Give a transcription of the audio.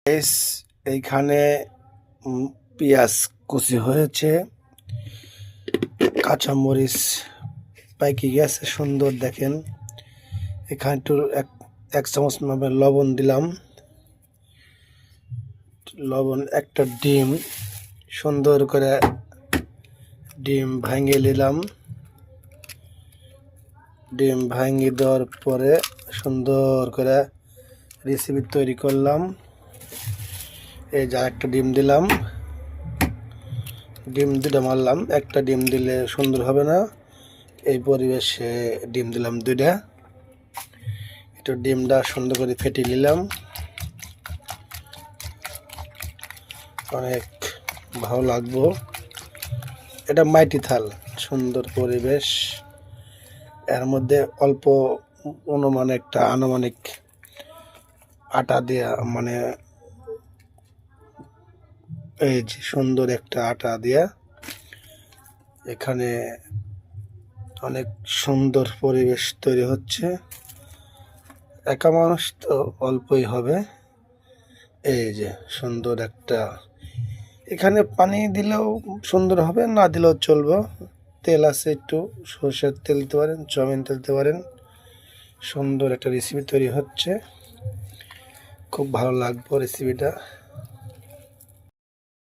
এইখানে পেঁয়াজ কুচি হয়েছে, কাঁচামরিচ পাইকে গেছে সুন্দর দেখেন। এখানে একটু এক চামচ লবণ দিলাম, লবণ, একটা ডিম সুন্দর করে ডিম ভাঙিয়ে নিলাম। ডিম ভাঙিয়ে দেওয়ার পরে সুন্দর করে রেসিপি তৈরি করলাম। এই যে একটা ডিম দিলাম, ডিম দুটা মারলাম, একটা ডিম দিলে সুন্দর হবে না, এই পরিবেশে ডিম দিলাম দুইটা। একটু ডিমটা সুন্দর করে ফেটে নিলাম, অনেক ভালো লাগবো। এটা মাটি থাল, সুন্দর পরিবেশ। এর মধ্যে অল্প আনুমানিক আটা দেয়া, মানে এই যে সুন্দর একটা আটা দেয়া, এখানে অনেক সুন্দর পরিবেশ তৈরি হচ্ছে। একা মানুষ তো অল্পই হবে। এই যে সুন্দর একটা, এখানে পানি দিলেও সুন্দর হবে, না দিলেও চলবে। তেল আছে, একটু সরষের তেল দিতে পারেন, সয়াবিন তেল দিতে পারেন। সুন্দর একটা রেসিপি তৈরি হচ্ছে, খুব ভালো লাগবে রেসিপিটা।